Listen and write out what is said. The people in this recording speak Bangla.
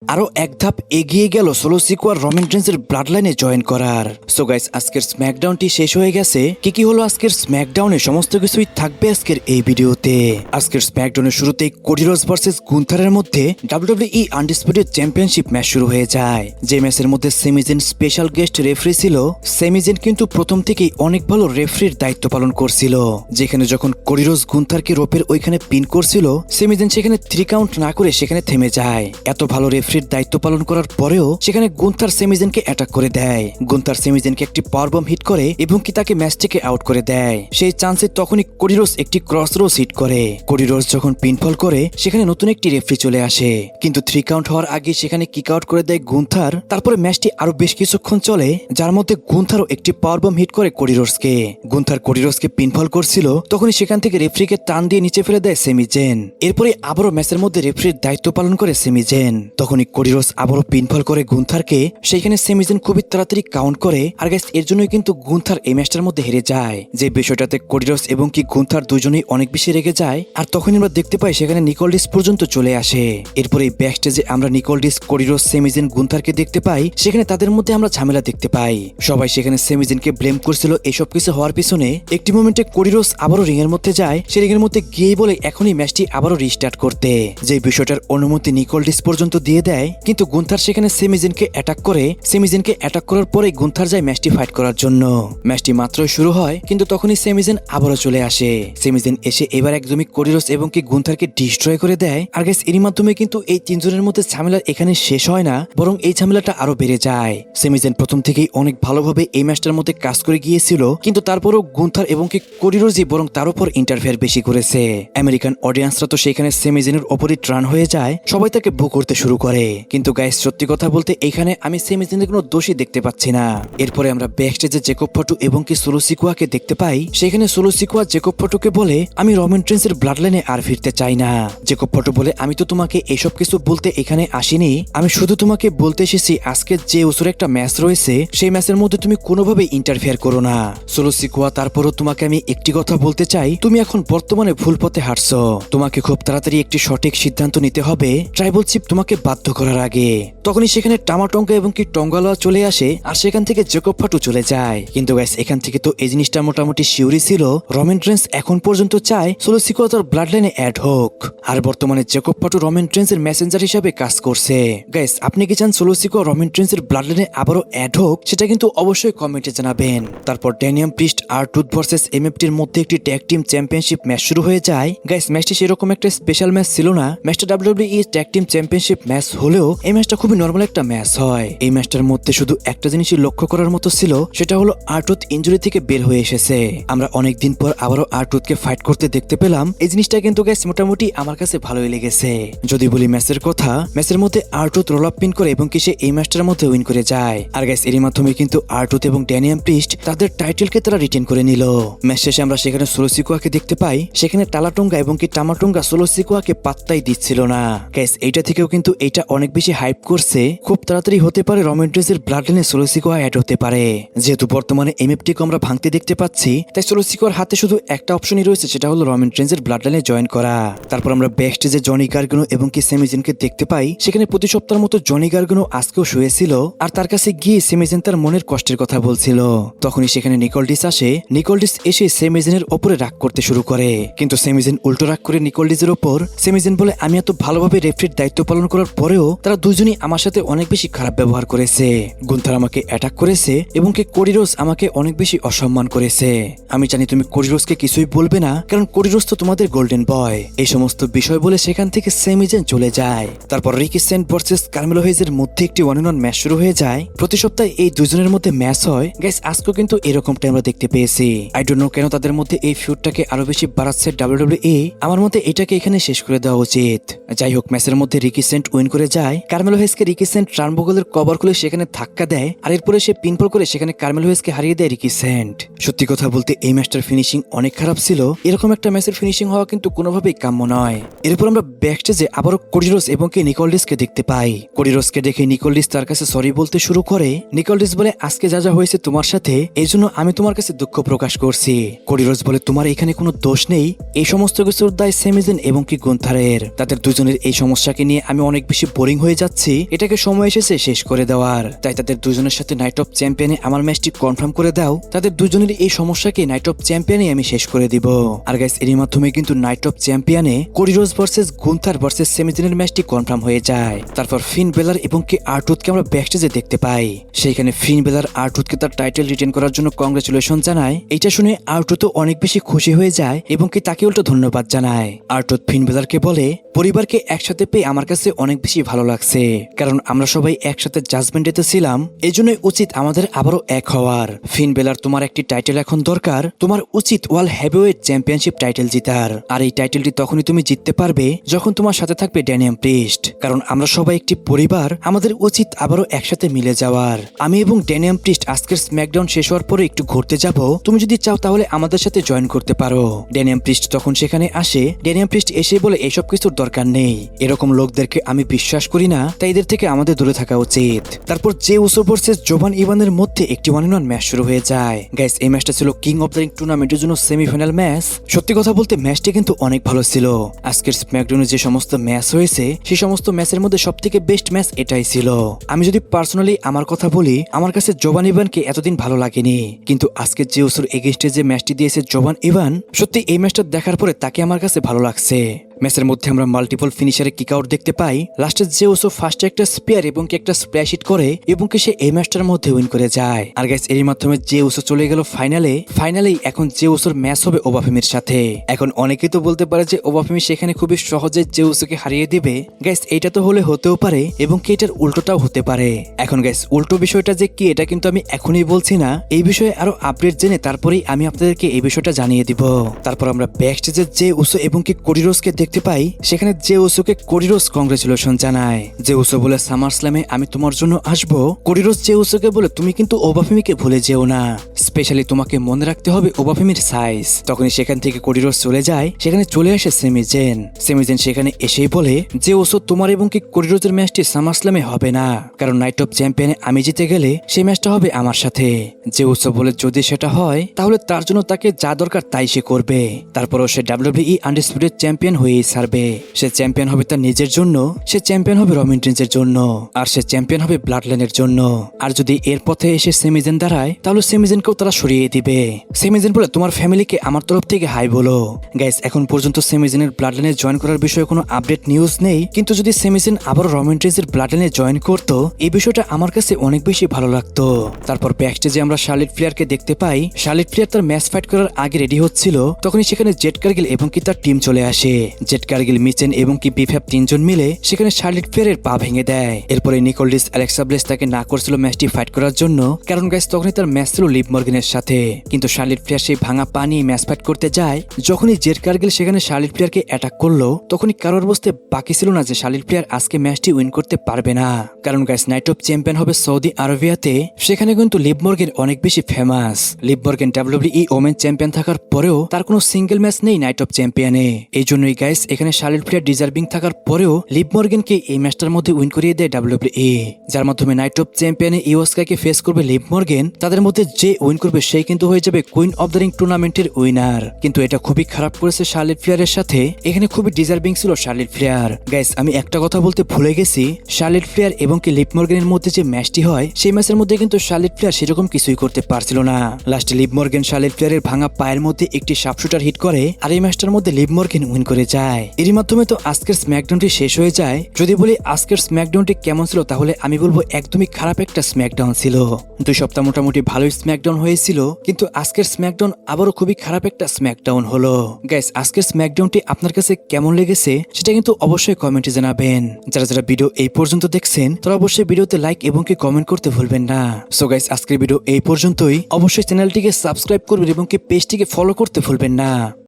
আরো এক ধাপ এগিয়ে গেল সোলো সিকোয়া রোমান রেইন্সের ব্লাড লাইনে জয়েন করার। সো গাইস, আজকের স্ম্যাকডাউনটি শেষ হয়ে গেছে। কি হলো আজকের স্ম্যাকডাউনে সমস্ত কিছুই থাকবে আজকের এই ভিডিওতে। আজকের স্ম্যাকডাউনের শুরুতেই কোডি রোডস ভার্সেস গুন্থারের মধ্যে ডাব্লিউডাব্লিউই আনডিসপিউটেড চ্যাম্পিয়নশিপ ম্যাচ শুরু হয়ে যায়। যে ম্যাচের মধ্যে সেমিজেন স্পেশাল গেস্ট রেফারি ছিল। সেমিজেন কিন্তু প্রথম থেকেই অনেক ভালো রেফারির দায়িত্ব পালন করছিল। যেখানে যখন কোডি রোডস গুন্থারকে রোপের ওইখানে পিন করছিল, সেমিজেন সেখানে 3 কাউন্ট না করে সেখানে থেমে যায়। এত ভালো রেফারির দায়িত্ব পালন করার পরেও সেখানে গুন্থার সেমিজেনকে অ্যাটাক করে দেয়। গুন্থার সেমিজেনকে একটি পাওয়ার বম্ব হিট করে এবং কি তাকে ম্যাচ থেকে আউট করে দেয়। সেই চান্সে তখনই কোডি রোডস একটি ক্রস রোজ হিট করে। কোডি রোডস যখন পিনফল করে সেখানে নতুন একটি রেফারি চলে আসে, কিন্তু 3 কাউন্ট হওয়ার আগে সেখানে কিক আউট করে দেয় গুন্থার। তারপরে ম্যাচটি আরো বেশ কিছুক্ষণ চলে, যার মধ্যে গুন্থারও একটি পাওয়ার বম্ব হিট করে কোডি রোডসকে। গুন্থার কোডি রোডসকে পিনফল করছিল, তখনই সেখান থেকে রেফারিকে টান দিয়ে নিচে ফেলে দেয় সেমিজেন। এরপরে আবারও ম্যাচের মধ্যে রেফারির দায়িত্ব পালন করে সেমিজেন। তখনই কোডি রোডস আবারও পিনফল করে গুন্থারকে। সেখানে সেমিজেন খুবই তাড়াতাড়ি কাউন্ট করে। আর গাইস, এর জন্যই কিন্তু গুন্থার এই ম্যাচটার মধ্যে হেরে যায়। যে বিষয়টাতে কোডি রোডস এবং কি গুন্থার দুজনেই অনেক বেশি রেগে যায়। আর তখনই আমরা দেখতে পাই সেখানে নিকোলডিস পর্যন্ত চলে আসে। এরপরে এই ব্যাকস্টেজে আমরা নিকোলডিস, কোডি রোডস, সেমিজেন, গুন্থারকে দেখতে পাই। সেখানে তাদের মধ্যে আমরা ঝামেলা দেখতে পাই। সবাই সেখানে সেমিজেনকে ব্লেম করছিল এইসব কিছু হওয়ার পিছনে। একটি মোমেন্টে কোডি রোডস আবারও রিং এর মধ্যে যায়। সে রিং এর মধ্যে গিয়েই বলে এখনই ম্যাচটি আবারও রিস্টার্ট করতে। যে বিষয়টার অনুমতি নিকোলডিস পর্যন্ত দিয়ে দেয়, কিন্তু গুন্থার সেখানে সেমিজেনকে অ্যাটাক করে। সেমিজেনকে অ্যাটাক করার পরে গুন্থার যায় ম্যাচটি ফাইট করার জন্য। ম্যাচটি মাত্রই শুরু হয়, কিন্তু তখনই সেমিজেন আবারও চলে আসে। সেমিজেন এসে এবার একদমই কোডি রোডস এবং কি গুন্থারকে ডিস্ট্রয় করে দেয়। আর গাইস, এরই মাধ্যমে কিন্তু এই তিনজনের মধ্যে ঝামেলা এখানে শেষ হয় না, বরং এই ঝামেলাটা আরো বেড়ে যায়। সেমিজেন প্রথম থেকেই অনেক ভালোভাবে এই ম্যাচটার মধ্যে কাজ করে গিয়েছিল, কিন্তু তারপরও গুন্থার এবং কি কোডি রোডসই বরং তার উপর ইন্টারফেয়ার বেশি করেছে। আমেরিকান অডিয়েন্সরা তো সেখানে সেমিজেনের ওপরই ট্রান হয়ে যায়। সবাই তাকে বু করতে শুরু করে। কিন্তু গাইস, সত্যি কথা বলতে এখানে আমি সেমিজেনের কোনো দোষই দেখতে পাচ্ছি না। এরপরে আমরা ব্যাকস্টেজে জেকব ফটু এবং কি সোলো সিকোয়াকে দেখতে পাই। সেখানে সোলো সিকোয়া জেকব ফটুকে বলে, আমি রোমান রেইন্সের ব্লাড লাইনে আর ফিরতে চাই না। জেকব ফটু বলে, আমি তো তোমাকে এসব কিছু বলতে এখানে আসিনি। আমি শুধু তোমাকে বলতে এসেছি আজকে যে ওসরে একটা ম্যাচ রয়েছে, সেই ম্যাচের মধ্যে তুমি কোনোভাবে ইন্টারফেয়ার করো না। সোলো সিকোয়া, তারপরও তোমাকে আমি একটি কথা বলতে চাই, তুমি এখন বর্তমানে ভুল পথে হাঁটছো। তোমাকে খুব তাড়াতাড়ি একটি সঠিক সিদ্ধান্ত নিতে হবে ট্রাইবল চিফ তোমাকে বাধ্য করার আগে। তখনই সেখানে টামাটঙ্কা এবং কি টঙ্গালোয়া চলে আসে, আর সেখান থেকে জেকব ফাটু চলে যায়। কিন্তু গাইস, এখান থেকে তো এই জিনিসটা মোটামুটি শিওরই ছিল, রোমান রেইন্স এখন পর্যন্ত চায় সোলো সিকোয়া তার ব্লাড লাইনে অ্যাড হোক। আর বর্তমানে জেকব ফাটু রোমান রেইন্সের মেসেঞ্জার হিসাবে কাজ করছে। গাইস, আপনি কি চান সোলো সিকোয়া রোমান রেইন্সের ব্লাড লাইনে আবারও অ্যাড হোক? সেটা কিন্তু অবশ্যই কমেন্টে জানাবেন। তারপর ড্যানিয়াম প্রিস্ট আর টুথ ভার্সেস এমএফটির মধ্যে একটি ট্যাগ টিম চ্যাম্পিয়নশিপ ম্যাচ শুরু হয়ে যায়। গাইস, ম্যাচটি সেরকম একটা স্পেশাল ম্যাচ ছিল না। ম্যাচটা WWE tag team championship match হলেও এই ম্যাচটা খুবই নরমাল একটা ম্যাচ হয়। এই ম্যাচটার মধ্যে শুধু একটা জিনিসই লক্ষ্য করার মতো ছিল, সেটা হলো আরটুথ ইনজুরি থেকে বের হয়ে এসেছে। আমরা অনেকদিন পর আবারও আরটুথকে ফাইট করতে দেখতে পেলাম। এই জিনিসটা কিন্তু গাইস মোটামুটি আমার কাছে ভালোই লেগেছে। যদি বলি ম্যাচের কথা, ম্যাচের মধ্যে আরটুথ রোল আপ পিন করে এবং কি সে এই ম্যাচটার মধ্যে উইন করে যায়। আর গাইস, এরই মাধ্যমে কিন্তু আরটুথ এবং ড্যানিয়াম প্রিস্ট তাদের টাইটেলকে তারা রিটেন করে নিল। ম্যাচ শেষে আমরা সেখানে সোলো সিকোয়াকে দেখতে পাই। সেখানে টালাটুঙ্গা এবং কি টামাটুঙ্গা সোলো সিকোয়াকে পাত্তাই দিচ্ছিল না। গাইস, এইটা থেকেও কিন্তু এটা অনেক বেশি হাইপ করছে। খুব তাড়াতাড়ি হতে পারে রোমান রেইন্সের ব্লাড লাইনে সোলো সিকোয়া অ্যাড হতে পারে। যেহেতু বর্তমানে এমএফটিকে আমরা ভাঙতে দেখতে পাচ্ছি, তাই সোলো সিকোয়ার হাতে শুধু একটা অপশনই রয়েছে, সেটা হলো রোমান রেইন্সের ব্লাড লাইনে জয়েন করা। তারপর আমরা ব্যাকস্টেজে জনি গার্গানো এবং কি সেমিজেনকে দেখতে পাই। সেখানে প্রতি সপ্তাহের মতো জনি গার্গানো আজকেও শুয়েছিল, আর তার কাছে গিয়ে সেমিজেন তার মনের কষ্টের কথা বলছিল। তখনই সেখানে নিকোলডিস আসে। নিকোলডিস এসে সেমিজেনের ওপরে রাগ করতে শুরু করে, কিন্তু সেমিজেন উল্টো রাগ করে নিকোলডিসের ওপর। সেমিজেন বলে, আমি এত ভালোভাবে রেফারির দায়িত্ব পালন করার পরেও তারা দুজনই আমার সাথে অনেক বেশি খারাপ ব্যবহার করেছে। গুন্থার আমাকে অ্যাটাক করেছে এবং কি কোডি রোডস আমাকে অনেক বেশি অসম্মান করেছে। আমি জানি তুমি কোডি রোডসকে কিছুই বলবে না, কারণ কোডি রোডস তো তোমাদের গোল্ডেন বয়। এই সমস্ত বিষয় বলে সেখান থেকে সেমিজেন চলে যায়। তারপর রিকি সেন্ট ভার্সেস কার্মেলো হেইজের মধ্যে একটি ওয়ান অন ওয়ান ম্যাচ শুরু হয়ে যায়। প্রতি সপ্তাহে এই দুজনের মধ্যে ম্যাচ হয়। গাইস, আজকেও কিন্তু এরকমটা আমরা দেখতে পেয়েছি। আই ডোন্ট নো কেন তাদের মধ্যে এই ফিউডটাকে আরো বেশি বাড়াচ্ছে ডাব্লিউডাব্লিউই। আমার মতে এটাকে এখানে শেষ করে দেওয়া উচিত। যাই হোক, ম্যাচের মধ্যে রিকি সেন্ট উইন করে যায়। কার্মেলো হেইজকে রিকি সেন্ট ট্রানবগলের কভার খুলে সেখানে ধাক্কা দেয়, আর এরপরে সে পিনফল করে সেখানে কার্মেলো হেইজকে হারিয়ে দেয় রিকি সেন্ট। সত্যি কথা বলতে এই ম্যাচটার ফিনিশিং অনেক খারাপ ছিল। এরকম একটা ম্যাচের ফিনিশিং হওয়া কিন্তু কোনোভাবেই কাম্য নয়। এরপর আমরা ব্যাকস্টেজে আবারও কোডি রোডস এবং কি নিকোলডিসকে দেখতে পাই। কোডি রোডসকে দেখে নিকোলডিস তার কাছে সরি বলতে শুরু করে। নিকোলডিস বলে, আজকে যা যা হয়েছে তোমার সাথে, এই জন্য আমি তোমার কাছে দুঃখ প্রকাশ করছি। কোডি রোডস বলে, তোমার এখানে কোনো দোষ নেই। এই সমস্ত কিছুর দায় সেমিজেন এবং কি গুন্থারের। তাদের দুজনের এই সমস্যাকে নিয়ে আমি অনেক বেশি বোরিং হয়ে যাচ্ছি, এটাকে সময় এসেছে শেষ করে দেওয়ার। তাই তাদের দুজনের সাথে নাইট অফ চ্যাম্পিয়নে আমার ম্যাচটি কনফার্ম করে দাও। তাদের দুজনের এই সমস্যাকে নাইট অফ চ্যাম্পিয়নে আমি শেষ করে দিব। আর গাইস এরই মাধ্যমে কিন্তু নাইট অফ চ্যাম্পিয়নে Cody Rhodes versus Gunther versus সেমিজেনের ম্যাচটি কনফার্ম হয়ে যায়। তারপর ফিন বেলার এবং কি আরটুথকে আমরা ব্যাকস্টেজে দেখতে পাই। সেইখানে ফিন বেলার আরটুথকে তার টাইটেল রিটেন করার জন্য কংগ্রেচুলেশন জানায়। এটা শুনে আরটুথও অনেক বেশি খুশি হয়ে যায় এবং কি তাকে উল্টো ধন্যবাদ জানায়। আরটুথ ফিন বেলারকে বলে, পরিবারকে একসাথে পেয়ে আমার কাছে অনেক বেশি ভালো লাগছে, কারণ আমরা সবাই একসাথে জাজমেন্ট ডেতে ছিলাম, এই জন্যই উচিত আমাদের আবারও এক হওয়ার। ফিন বেলার, তোমার একটি টাইটেল এখন দরকার, তোমার উচিত ওয়ার্ল্ড হেভিওয়েট চ্যাম্পিয়নশিপ টাইটেল জিতার। আর এই টাইটেলটি তখনই তুমি জিততে পারবে যখন তোমার সাথে থাকবে ড্যানিয়াম প্রিস্ট, কারণ আমরা সবাই একটি পরিবার, আমাদের উচিত আবারও একসাথে মিলে যাওয়ার। আমি এবং ড্যানিয়াম প্রিস্ট আজকের স্ম্যাকডাউন শেষ হওয়ার পরে একটু ঘুরতে যাব, তুমি যদি চাও তাহলে আমাদের সাথে জয়েন করতে পারো। ড্যানিয়াম প্রিস্ট তখন সেখানে আসে। ড্যানিয়াম প্রিস্ট এসে বলে, এসব কিছুর দরকার নেই, এরকম লোকদেরকে আমি বিশ্বাস করি না, তাই এদের থেকে আমাদের দূরে থাকা উচিত। তারপর জে উসো ভার্সেস জোভান ইভানের মধ্যে একটি 1-on-1 ম্যাচ শুরু হয়ে যায়। গাইস এই ম্যাচটা ছিল কিং অফ দ্য রিং টুর্নামেন্টের জন্য সেমিফাইনাল ম্যাচ। সত্যি কথা বলতে ম্যাচটি কিন্তু অনেক ভালো ছিল। আজকের স্ম্যাকডাউনে যে সমস্ত ম্যাচ হয়েছে সেই সমস্ত ম্যাচের মধ্যে সবথেকে বেস্ট ম্যাচ এটাই ছিল। আমি যদি পার্সোনালি আমার কথা বলি, আমার কাছে জোভান ইভানকে এতদিন ভালো লাগেনি, কিন্তু আজকে যে উসোর এগেইনস্টে যে ম্যাচটি দিয়েছে জোভান ইভান, সত্যি এই ম্যাচটা দেখার পরে তাকে আমার কাছে ভালো লাগছে। ম্যাচের মধ্যে আমরা মাল্টিপল ফিনিশারে কিক আউট দেখতে পাই। লাস্টে যে ওসো ফার্স্টে একটা স্পিয়ার এবং কি একটা স্প্ল্যাশ হিট করে এবং কি সে এই ম্যাচটার মধ্যে উইন করে যায়। আর গাইস এর মাধ্যমে যে ওসো চলে গেল ফাইনালেই এখন যে ওসোর ম্যাচ হবে ওবাফেমির সাথে। এখন অনেকেই তো বলতে পারে যে ওবাফেমি সেখানে খুবই সহজে যে ওসোকে হারিয়ে দিবে। গাইস এটা তো হলে হতেও পারে এবং কি এটার উল্টোটাও হতে পারে। এখন গাইস উল্টো বিষয়টা যে কি এটা কিন্তু আমি এখনই বলছি না, এই বিষয়ে আরো আপডেট জেনে তারপরেই আমি আপনাদেরকে এই বিষয়টা জানিয়ে দিব। তারপর আমরা ব্যাকস্টেজে যে ওসো এবং কি কোডি রোজকে দেখতে পাই। সেখানে যে ওসোকে কোডি রোজ কংগ্রেচুলেশন জানায়। যে ওসো বলে, সামার স্ল্যামে আমি তোমার জন্য আসবো। কোডি রোজ যে ওসোকে বলে, তুমি কিন্তু ওবাফেমিকে ভুলে যেও না, স্পেশালি তোমাকে মনে রাখতে হবে ওবাফেমির সাইজ। তখনই সেখান থেকে কোডি রোজ চলে যায়। সেখানে চলে আসে সেমিজেন সেখানে এসেই বলে যে ওসো, তোমার এবং কি কোডি রোজের ম্যাচটি সামার স্ল্যামে হবে না, কারণ নাইট অফ চ্যাম্পিয়নে আমি জিতে গেলে সেই ম্যাচটা হবে আমার সাথে। যে ওসো বলে, যদি সেটা হয় তাহলে তার জন্য তাকে যা দরকার তাই সে করবে। তারপরও সে ডাব্লিউডাব্লিউই আনডিসপিউটেড চ্যাম্পিয়ন হয়েই ছাড়বে। সে চ্যাম্পিয়ন হবে তার নিজের জন্য, সে চ্যাম্পিয়ন হবে রমিন রিন্সের জন্য, আর সে চ্যাম্পিয়ন হবে ব্লাড লাইনের জন্য। আর যদি এর পথে এসে সেমিজেন দাঁড়ায় তাহলে সেমিজেনকেও তারা সরিয়ে দিবে। সেমিজেন বলে, তোমার ফ্যামিলিকে আমার তরফ থেকে হাই বলো। গাইস এখন পর্যন্ত সেমিজেনের ব্লাড লাইনে জয়েন করার বিষয়ে কোনো আপডেট নিউজ নেই, কিন্তু যদি সেমিজেন আবার রমিন রিন্সের ব্লাড লাইনে জয়েন করতো, এই বিষয়টা আমার কাছে অনেক বেশি ভালো লাগতো। তারপর ব্যাকস্টেজে আমরা শার্লেট ফ্লেয়ারকে দেখতে পাই। শার্লেট ফ্লেয়ার তার ম্যাচ ফাইট করার আগে রেডি হচ্ছিল, তখনই সেখানে জেড কার্গিল এবং কি তার টিম চলে আসে। জেড কার্গিল, মিচেন এবং কি বিফ্যাব তিনজন মিলে সেখানে শার্লেট ফ্লেয়ারের পা ভেঙে দেয়। এরপরে নিকোলডিস অ্যালেক্সা ব্লেস তাকে না করছিল ম্যাচটি ফাইট করার জন্য, কারণ গাইস তখনই তার ম্যাচ ছিল লিভ মর্গানের সাথে। কিন্তু শার্লেট ফ্লেয়ার সেই ভাঙা পা নিয়ে ম্যাচ ফাইট করতে যায়। যখনই জেড কার্গিল সেখানে শার্লেট ফ্লেয়ারকে অ্যাটাক করলো, তখনই কারোর বুঝতে বাকি ছিল না যে শার্লেট ফ্লেয়ার আজকে ম্যাচটি উইন করতে পারবে না, কারণ গাইস নাইট অফ চ্যাম্পিয়ন হবে সৌদি আরবিয়াতে। সেখানে কিন্তু লিভ মর্গান অনেক বেশি famous. Leave Morgan WWE women champion থাকার পরেও তার কোনো সিঙ্গেল ম্যাচ নেই নাইট অফ চ্যাম্পিয়নে। এই জন্যই গাইস এখানে শার্লেট ফ্লেয়ার ডিজার্ভিং থাকার পরেও লিভ মর্গানকে এই ম্যাচটার মধ্যে উইন করিয়ে দেয় ডাব্লিউডাব্লিউই, যার মাধ্যমে নাইট অফ চ্যাম্পিয়নে ইওস্কাকে ফেস করবে লিভ মর্গান। তাদের মধ্যে যে উইন করবে সেই কিন্তু হয়ে যাবে কুইন অফ দ্য রিং টুর্নামেন্টের উইনার। কিন্তু এটা খুবই খারাপ করেছে শার্লেট ফ্লেয়ারের সাথে। এখানে খুবই ডিজার্ভিং ছিল শার্লেট ফ্লেয়ার। গাইস আমি একটা কথা বলতে ভুলে গেছি, শার্লেট ফ্লেয়ার এবং কি লিভ মর্গানের মধ্যে যে ম্যাচটি হয় সেই ম্যাচের মধ্যে কিন্তু শার্লেট ফ্লেয়ার সেরকম কিছুই করতে পারছিল না। লাস্টে লিভ মর্গান শার্লেট ফ্লেয়ারের ভাঙা পায়ের মধ্যে একটি শার্পশুটার হিট করে, আর এই ম্যাচটার মধ্যে লিভ মর্গান উইন করে যায়। এরই মাধ্যমে তো আজকের স্ম্যাকডাউনটি শেষ হয়ে যায়। যদি বলি আজকের স্ম্যাকডাউনটি কেমন ছিল, তাহলে আমি বলবো একদমই খারাপ একটা স্ম্যাকডাউন ছিল। 2 সপ্তাহ মোটামুটি ভালোই স্ম্যাকডাউন হয়েছিল, কিন্তু আজকের স্ম্যাকডাউন আবারও খুবই খারাপ একটা স্ম্যাকডাউন হলো। গাইস আজকের স্ম্যাকডাউনটি আপনার কাছে কেমন লেগেছে সেটা কিন্তু অবশ্যই কমেন্টে জানাবেন। যারা যারা ভিডিও এই পর্যন্ত দেখছেন তারা অবশ্যই ভিডিওতে লাইক এবং কি কমেন্ট করতে ভুলবেন না। সো গাইস আজকের ভিডিও এই পর্যন্তই। অবশ্যই চ্যানেলটিকে সাবস্ক্রাইব করবেন এবং কি পেজটিকে ফলো করতে ভুলবেন না।